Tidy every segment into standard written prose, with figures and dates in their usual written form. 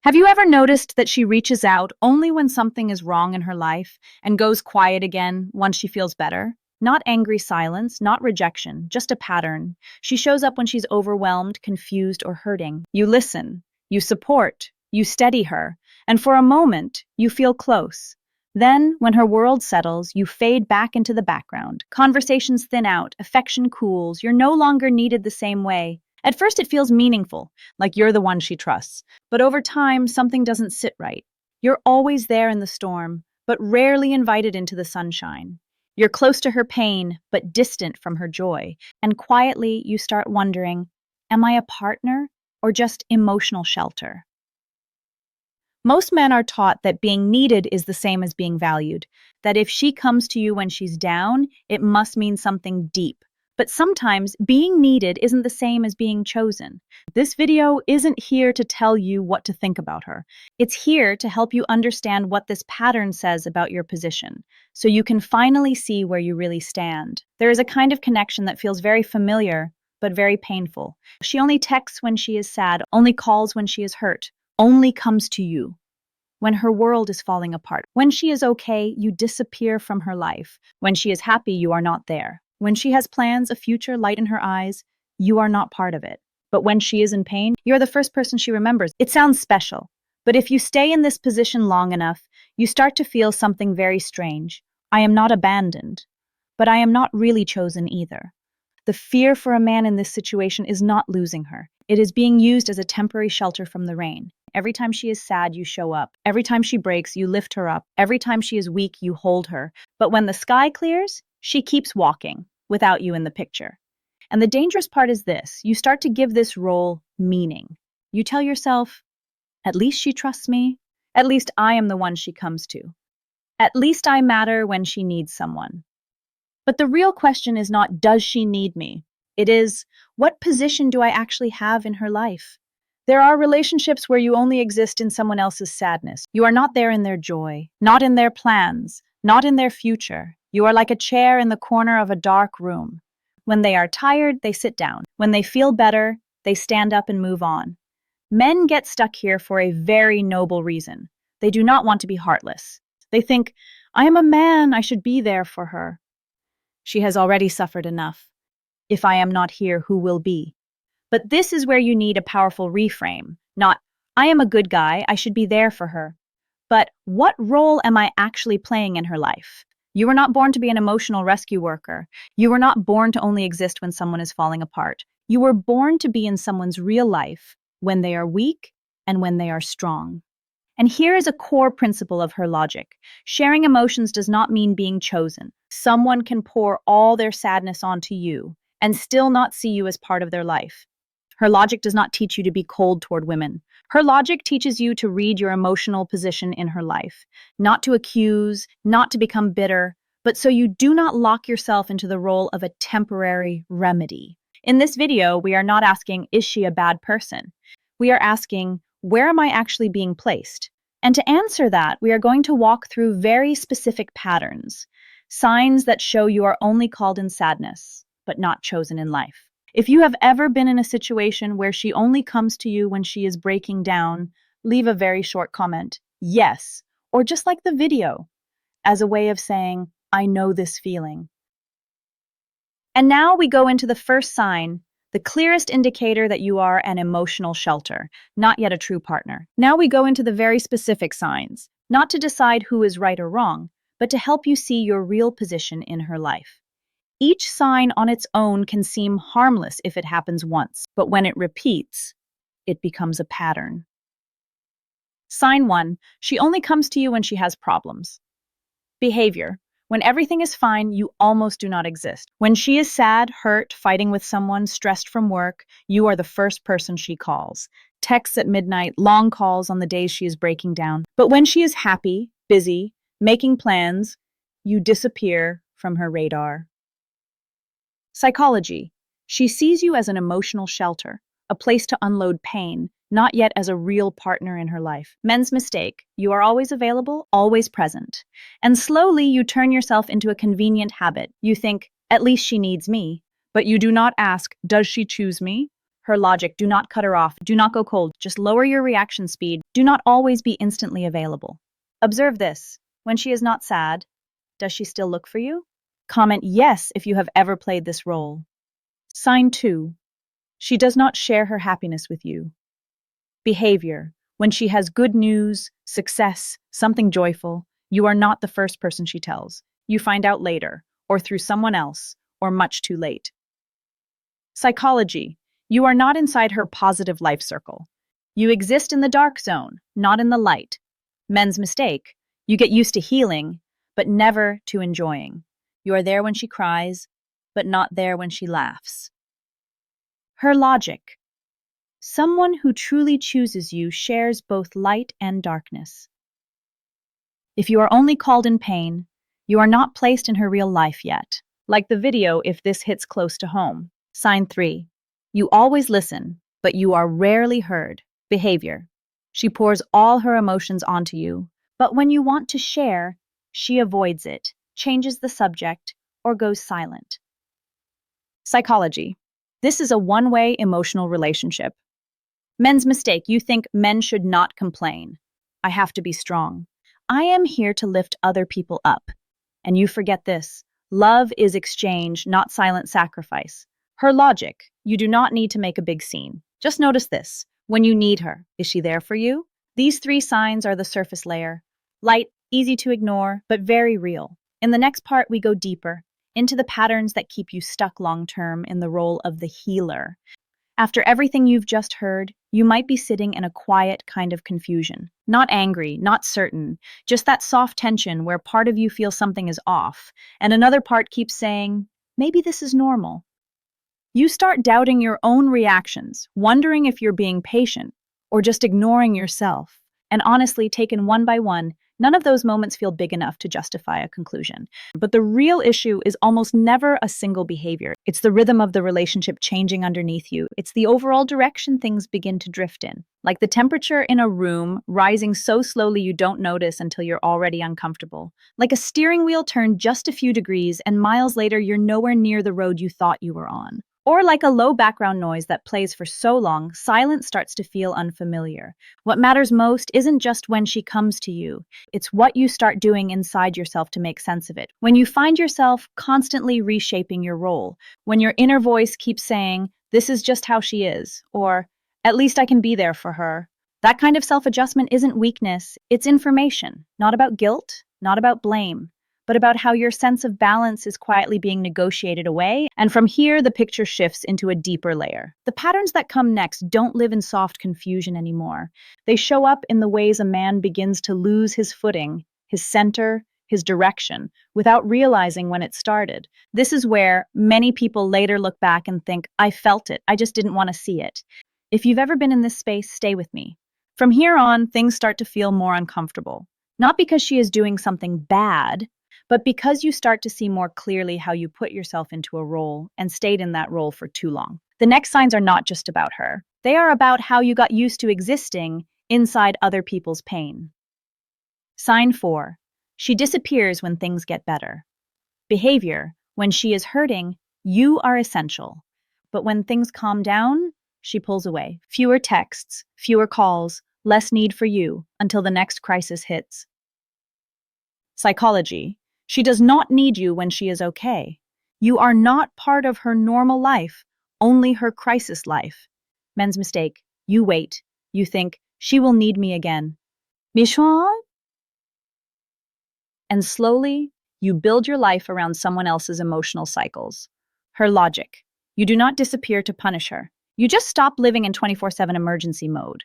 Have you ever noticed that she reaches out only when something is wrong in her life and goes quiet again once she feels better? Not angry silence, not rejection, just a pattern. She shows up when she's overwhelmed, confused, or hurting. You listen, you support, you steady her, and for a moment, you feel close. Then, when her world settles, you fade back into the background. Conversations thin out, affection cools, you're no longer needed the same way. At first, it feels meaningful, like you're the one she trusts. But over time, something doesn't sit right. You're always there in the storm, but rarely invited into the sunshine. You're close to her pain, but distant from her joy. And quietly, you start wondering, am I a partner or just emotional shelter? Most men are taught that being needed is the same as being valued, that if she comes to you when she's down, it must mean something deep. But sometimes being needed isn't the same as being chosen. This video isn't here to tell you what to think about her. It's here to help you understand what this pattern says about your position, so you can finally see where you really stand. There is a kind of connection that feels very familiar, but very painful. She only texts when she is sad, only calls when she is hurt, only comes to you when her world is falling apart. When she is okay, you disappear from her life. When she is happy, you are not there. When she has plans, a future, light in her eyes, you are not part of it. But when she is in pain, you're the first person she remembers. It sounds special, but if you stay in this position long enough, you start to feel something very strange. I am not abandoned, but I am not really chosen either. The fear for a man in this situation is not losing her. It is being used as a temporary shelter from the rain. Every time she is sad, you show up. Every time she breaks, you lift her up. Every time she is weak, you hold her. But when the sky clears, she keeps walking without you in the picture. And the dangerous part is this: you start to give this role meaning. You tell yourself, at least she trusts me. At least I am the one she comes to. At least I matter when she needs someone. But the real question is not, does she need me? It is, what position do I actually have in her life? There are relationships where you only exist in someone else's sadness. You are not there in their joy, not in their plans, not in their future. You are like a chair in the corner of a dark room. When they are tired, they sit down. When they feel better, they stand up and move on. Men get stuck here for a very noble reason. They do not want to be heartless. They think, I am a man, I should be there for her. She has already suffered enough. If I am not here, who will be? But this is where you need a powerful reframe. Not, I am a good guy, I should be there for her. But what role am I actually playing in her life? You were not born to be an emotional rescue worker. You were not born to only exist when someone is falling apart. You were born to be in someone's real life when they are weak and when they are strong. And here is a core principle of her logic. Sharing emotions does not mean being chosen. Someone can pour all their sadness onto you and still not see you as part of their life. Her logic does not teach you to be cold toward women. Her logic teaches you to read your emotional position in her life, not to accuse, not to become bitter, but so you do not lock yourself into the role of a temporary remedy. In this video, we are not asking, is she a bad person? We are asking, where am I actually being placed? And to answer that, we are going to walk through very specific patterns, signs that show you are only called in sadness, but not chosen in life. If you have ever been in a situation where she only comes to you when she is breaking down, leave a very short comment, yes, or just like the video, as a way of saying, I know this feeling. And now we go into the first sign, the clearest indicator that you are an emotional shelter, not yet a true partner. Now we go into the very specific signs, not to decide who is right or wrong, but to help you see your real position in her life. Each sign on its own can seem harmless if it happens once, but when it repeats, it becomes a pattern. Sign 1, she only comes to you when she has problems. Behavior. When everything is fine, you almost do not exist. When she is sad, hurt, fighting with someone, stressed from work, you are the first person she calls. Texts at midnight, long calls on the days she is breaking down. But when she is happy, busy, making plans, you disappear from her radar. Psychology. She sees you as an emotional shelter, a place to unload pain, not yet as a real partner in her life. Men's mistake. You are always available, always present. And slowly you turn yourself into a convenient habit. You think, at least she needs me. But you do not ask, does she choose me? Her logic, do not cut her off, do not go cold, just lower your reaction speed, do not always be instantly available. Observe this. When she is not sad, does she still look for you? Comment yes if you have ever played this role. Sign 2. She does not share her happiness with you. Behavior. When she has good news, success, something joyful, you are not the first person she tells. You find out later, or through someone else, or much too late. Psychology. You are not inside her positive life circle. You exist in the dark zone, not in the light. Men's mistake. You get used to healing, but never to enjoying. You are there when she cries, but not there when she laughs. Her logic. Someone who truly chooses you shares both light and darkness. If you are only called in pain, you are not placed in her real life yet. Like the video if this hits close to home. Sign 3. You always listen, but you are rarely heard. Behavior. She pours all her emotions onto you, but when you want to share, she avoids it, changes the subject, or goes silent. Psychology. This is a one-way emotional relationship. Men's mistake. You think men should not complain. I have to be strong. I am here to lift other people up. And you forget this. Love is exchange, not silent sacrifice. Her logic. You do not need to make a big scene. Just notice this. When you need her, is she there for you? These 3 signs are the surface layer. Light, easy to ignore, but very real. In the next part, we go deeper into the patterns that keep you stuck long-term in the role of the healer. After everything you've just heard, you might be sitting in a quiet kind of confusion. Not angry, not certain, just that soft tension where part of you feels something is off, and another part keeps saying, maybe this is normal. You start doubting your own reactions, wondering if you're being patient or just ignoring yourself. And honestly, taken one by one, none of those moments feel big enough to justify a conclusion. But the real issue is almost never a single behavior. It's the rhythm of the relationship changing underneath you. It's the overall direction things begin to drift in. Like the temperature in a room rising so slowly you don't notice until you're already uncomfortable. Like a steering wheel turned just a few degrees and miles later you're nowhere near the road you thought you were on. Or like a low background noise that plays for so long, silence starts to feel unfamiliar. What matters most isn't just when she comes to you. It's what you start doing inside yourself to make sense of it. When you find yourself constantly reshaping your role, when your inner voice keeps saying, this is just how she is, or at least I can be there for her. That kind of self-adjustment isn't weakness, it's information. Not about guilt, not about blame, but about how your sense of balance is quietly being negotiated away. And from here, the picture shifts into a deeper layer. The patterns that come next don't live in soft confusion anymore. They show up in the ways a man begins to lose his footing, his center, his direction, without realizing when it started. This is where many people later look back and think, I felt it, I just didn't want to see it. If you've ever been in this space, stay with me. From here on, things start to feel more uncomfortable. Not because she is doing something bad, but because you start to see more clearly how you put yourself into a role and stayed in that role for too long. The next signs are not just about her. They are about how you got used to existing inside other people's pain. Sign 4. She disappears when things get better. Behavior. When she is hurting, you are essential. But when things calm down, she pulls away. Fewer texts, fewer calls, less need for you until the next crisis hits. Psychology. She does not need you when she is okay. You are not part of her normal life, only her crisis life. Men's mistake. You wait. You think, she will need me again. Michon? And slowly, you build your life around someone else's emotional cycles. Her logic. You do not disappear to punish her. You just stop living in 24/7 emergency mode.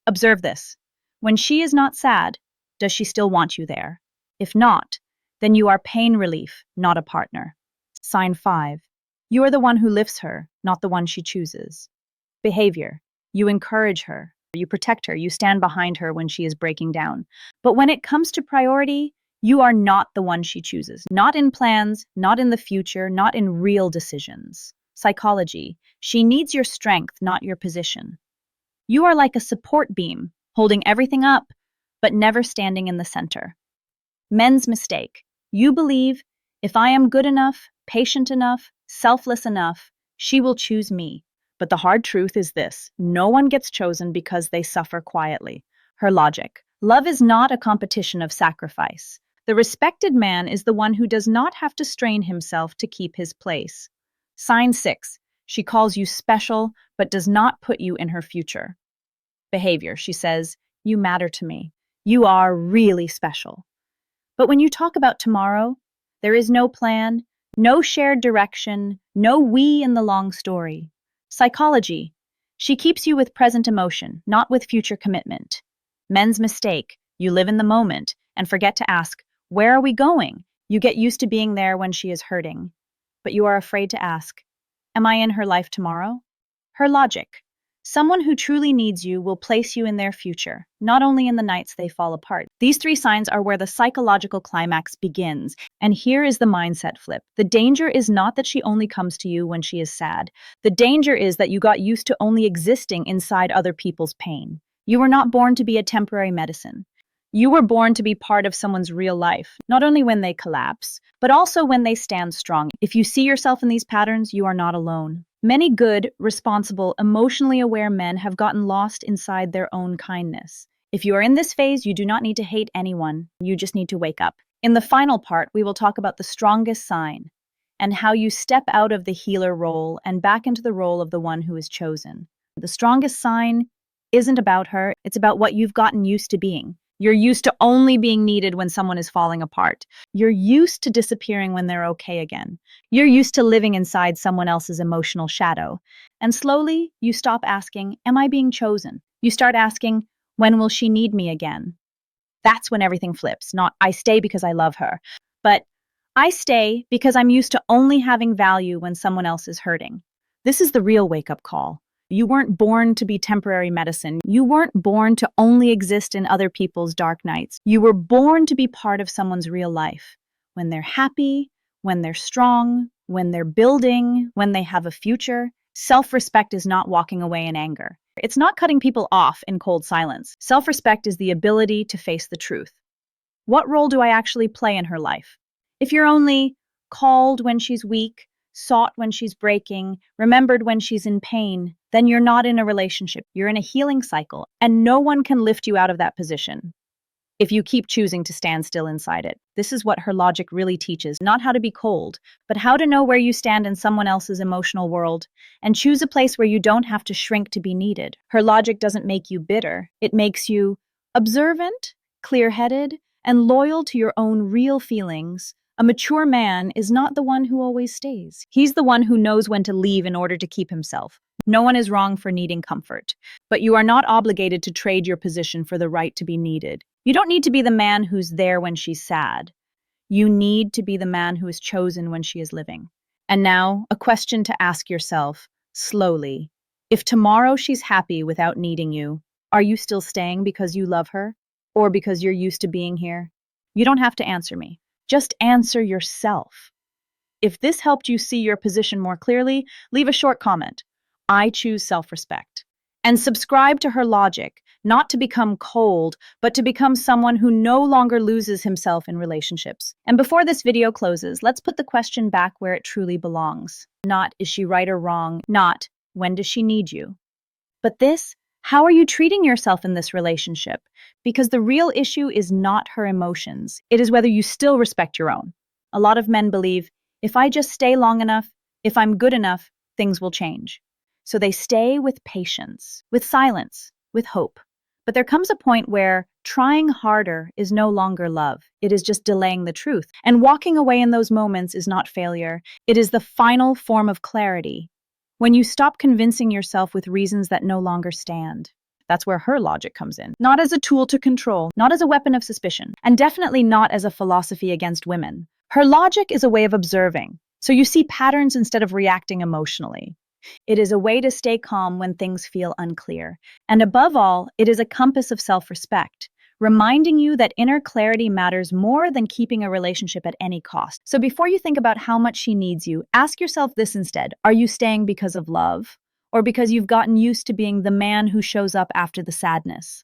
Observe this. When she is not sad, does she still want you there? If not, then you are pain relief, not a partner. Sign 5. You are the one who lifts her, not the one she chooses. Behavior. You encourage her, you protect her, you stand behind her when she is breaking down. But when it comes to priority, you are not the one she chooses. Not in plans, not in the future, not in real decisions. Psychology. She needs your strength, not your position. You are like a support beam, holding everything up, but never standing in the center. Men's mistake. You believe, if I am good enough, patient enough, selfless enough, she will choose me. But the hard truth is this: no one gets chosen because they suffer quietly. Her logic: love is not a competition of sacrifice. The respected man is the one who does not have to strain himself to keep his place. Sign 6. She calls you special, but does not put you in her future. Behavior: she says, you matter to me. You are really special. But when you talk about tomorrow, there is no plan, no shared direction, no we in the long story. Psychology: she keeps you with present emotion, not with future commitment. Men's mistake: you live in the moment and forget to ask, where are we going? You get used to being there when she is hurting. But you are afraid to ask, am I in her life tomorrow? Her logic: someone who truly needs you will place you in their future, not only in the nights they fall apart. These 3 signs are where the psychological climax begins. And here is the mindset flip. The danger is not that she only comes to you when she is sad. The danger is that you got used to only existing inside other people's pain. You were not born to be a temporary medicine. You were born to be part of someone's real life, not only when they collapse, but also when they stand strong. If you see yourself in these patterns, you are not alone. Many good, responsible, emotionally aware men have gotten lost inside their own kindness. If you are in this phase, you do not need to hate anyone. You just need to wake up. In the final part, we will talk about the strongest sign and how you step out of the healer role and back into the role of the one who is chosen. The strongest sign isn't about her. It's about what you've gotten used to being. You're used to only being needed when someone is falling apart. You're used to disappearing when they're okay again. You're used to living inside someone else's emotional shadow. And slowly, you stop asking, am I being chosen? You start asking, when will she need me again? That's when everything flips. Not, I stay because I love her, but I stay because I'm used to only having value when someone else is hurting. This is the real wake-up call. You weren't born to be temporary medicine. You weren't born to only exist in other people's dark nights. You were born to be part of someone's real life. When they're happy, when they're strong, when they're building, when they have a future. Self-respect is not walking away in anger. It's not cutting people off in cold silence. Self-respect is the ability to face the truth. What role do I actually play in her life? If you're only called when she's weak, sought when she's breaking, remembered when she's in pain, then you're not in a relationship. You're in a healing cycle, and no one can lift you out of that position if you keep choosing to stand still inside it. This is what her logic really teaches: not how to be cold, but how to know where you stand in someone else's emotional world and choose a place where you don't have to shrink to be needed. Her logic doesn't make you bitter. It makes you observant, clear-headed, and loyal to your own real feelings. A mature man is not the one who always stays. He's the one who knows when to leave in order to keep himself. No one is wrong for needing comfort, but you are not obligated to trade your position for the right to be needed. You don't need to be the man who's there when she's sad. You need to be the man who is chosen when she is living. And now, a question to ask yourself, slowly. If tomorrow she's happy without needing you, are you still staying because you love her? Or because you're used to being here? You don't have to answer me. Just answer yourself. If this helped you see your position more clearly, leave a short comment. I choose self-respect. And subscribe to her logic, not to become cold, but to become someone who no longer loses himself in relationships. And before this video closes, let's put the question back where it truly belongs. Not, is she right or wrong? Not, when does she need you? But this, how are you treating yourself in this relationship? Because the real issue is not her emotions. It is whether you still respect your own. A lot of men believe, if I just stay long enough, if I'm good enough, things will change. So they stay with patience, with silence, with hope. But there comes a point where trying harder is no longer love. It is just delaying the truth. And walking away in those moments is not failure. It is the final form of clarity. When you stop convincing yourself with reasons that no longer stand. That's where her logic comes in. Not as a tool to control, not as a weapon of suspicion, and definitely not as a philosophy against women. Her logic is a way of observing. So you see patterns instead of reacting emotionally. It is a way to stay calm when things feel unclear. And above all, it is a compass of self-respect, reminding you that inner clarity matters more than keeping a relationship at any cost. So before you think about how much she needs you, ask yourself this instead. Are you staying because of love, or because you've gotten used to being the man who shows up after the sadness?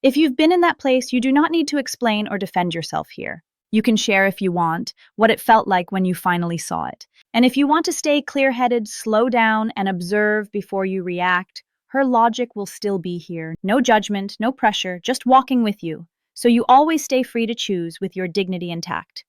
If you've been in that place, you do not need to explain or defend yourself here. You can share if you want what it felt like when you finally saw it. And if you want to stay clear-headed, slow down and observe before you react, her logic will still be here. No judgment, no pressure, just walking with you. So you always stay free to choose with your dignity intact.